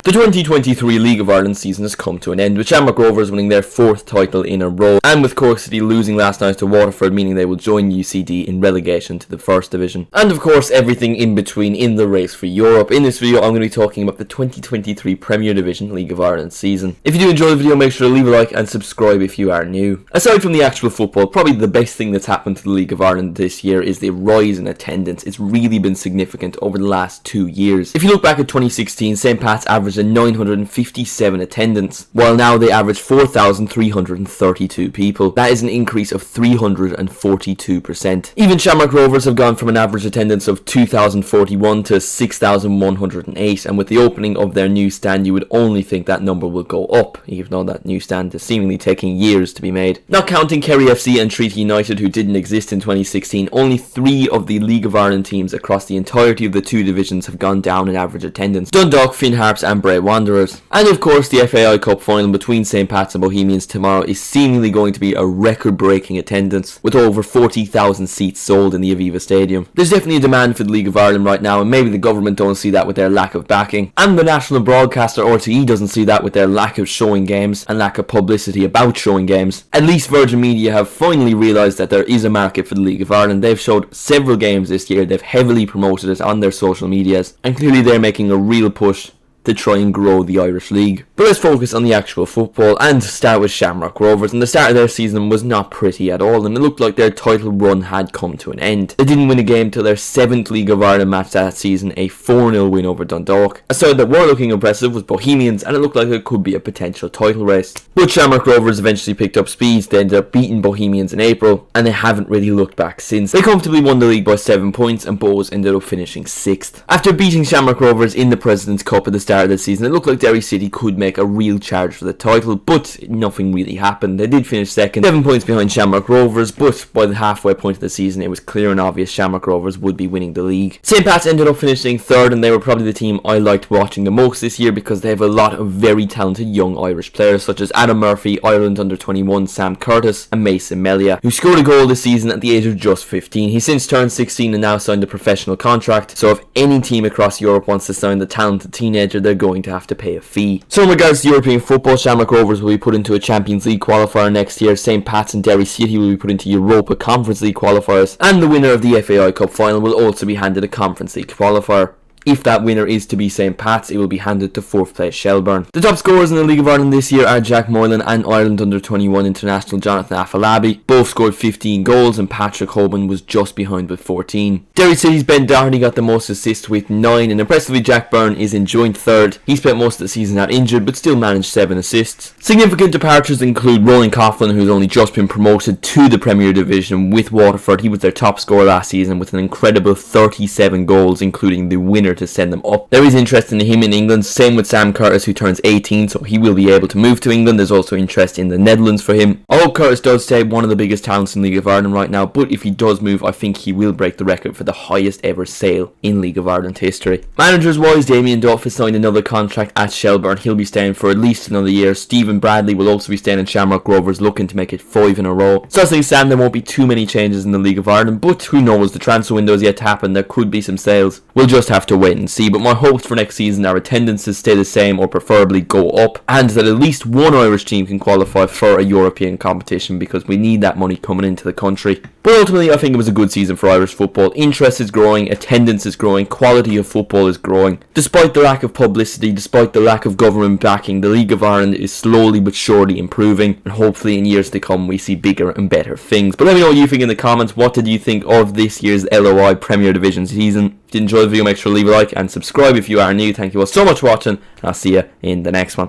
The 2023 League of Ireland season has come to an end, with Shamrock Rovers winning their 4th title in a row, and with Cork City losing last night to Waterford, meaning they will join UCD in relegation to the First Division. And of course, everything in between in the race for Europe. In this video, I'm going to be talking about the 2023 Premier Division League of Ireland season. If you do enjoy the video, make sure to leave a like and subscribe if you are new. Aside from the actual football, probably the best thing that's happened to the League of Ireland this year is the rise in attendance. It's really been significant over the last 2 years. If you look back at 2016, St. Pat's averaged a 957 attendance, while now they average 4,332 people. That is an increase of 342%. Even Shamrock Rovers have gone from an average attendance of 2,041 to 6,108, and with the opening of their new stand, you would only think that number will go up, even though that new stand is seemingly taking years to be made. Not counting Kerry FC and Treaty United, who didn't exist in 2016, only 3 of the League of Ireland teams across the entirety of the 2 divisions have gone down in average attendance: Dundalk, Finn Harps and Bray Wanderers. And of course, the FAI Cup final between St. Pat's and Bohemians tomorrow is seemingly going to be a record-breaking attendance, with over 40,000 seats sold in the Aviva Stadium. There's definitely a demand for the League of Ireland right now, and maybe the government don't see that with their lack of backing, and the national broadcaster RTE doesn't see that with their lack of showing games and lack of publicity about showing games. At least Virgin Media have finally realised that there is a market for the League of Ireland. They've showed several games this year, they've heavily promoted it on their social medias, and clearly they're making a real push to try and grow the Irish League. But let's focus on the actual football and start with Shamrock Rovers. And the start of their season was not pretty at all, and it looked like their title run had come to an end. They didn't win a game till their 7th League of Ireland match that season, a 4-0 win over Dundalk. A side that were looking impressive was Bohemians, and it looked like it could be a potential title race. But Shamrock Rovers eventually picked up speed. They ended up beating Bohemians in April, and they haven't really looked back since. They comfortably won the league by 7 points, and Bohs ended up finishing 6th. After beating Shamrock Rovers in the President's Cup at the start of the season, it looked like Derry City could make a real charge for the title, but nothing really happened. They did finish 2nd, 7 points behind Shamrock Rovers, but by the halfway point of the season, it was clear and obvious Shamrock Rovers would be winning the league. St. Pat's ended up finishing 3rd, and they were probably the team I liked watching the most this year because they have a lot of very talented young Irish players, such as Adam Murphy, Ireland under-21 Sam Curtis, and Mason Melia, who scored a goal this season at the age of just 15. He's since turned 16 and now signed a professional contract, so if any team across Europe wants to sign the talented teenager, they're going to have to pay a fee. So in regards to European football, Shamrock Rovers will be put into a Champions League qualifier next year, St. Pat's and Derry City will be put into Europa Conference League qualifiers, and the winner of the FAI Cup final will also be handed a Conference League qualifier. If that winner is to be St. Pat's, it will be handed to 4th place Shelbourne. The top scorers in the League of Ireland this year are Jack Moylan and Ireland under-21 international Jonathan Afolabi. Both scored 15 goals, and Patrick Hoban was just behind with 14. Derry City's Ben Doherty got the most assists with 9, and impressively Jack Byrne is in joint 3rd. He spent most of the season out injured, but still managed 7 assists. Significant departures include Ronan Coughlin, who's only just been promoted to the Premier Division with Waterford. He was their top scorer last season with an incredible 37 goals, including the winner to send them up. There is interest in him in England, same with Sam Curtis, who turns 18, so he will be able to move to England. There's also interest in the Netherlands for him. I hope Curtis does stay one of the biggest talents in League of Ireland right now, but if he does move, I think he will break the record for the highest ever sale in League of Ireland history. Managers wise, Damien Duff has signed another contract at Shelbourne. He'll be staying for at least another year. Stephen Bradley will also be staying in Shamrock Rovers, looking to make it 5 in a row. So as things stand, there won't be too many changes in the League of Ireland, but who knows, the transfer window is yet to happen. There could be some sales. We'll just have to wait and see. But my hopes for next season are attendances stay the same or preferably go up, and that at least one Irish team can qualify for a European competition, because we need that money coming into the country. But ultimately, I think it was a good season for Irish football. Interest is growing, attendance is growing, quality of football is growing. Despite the lack of publicity, despite the lack of government backing, the League of Ireland is slowly but surely improving, and hopefully in years to come we see bigger and better things. But let me know what you think in the comments. What did you think of this year's LOI Premier Division season? If you enjoyed the video, make sure to leave a like and subscribe if you are new. Thank you all so much for watching, and I'll see you in the next one.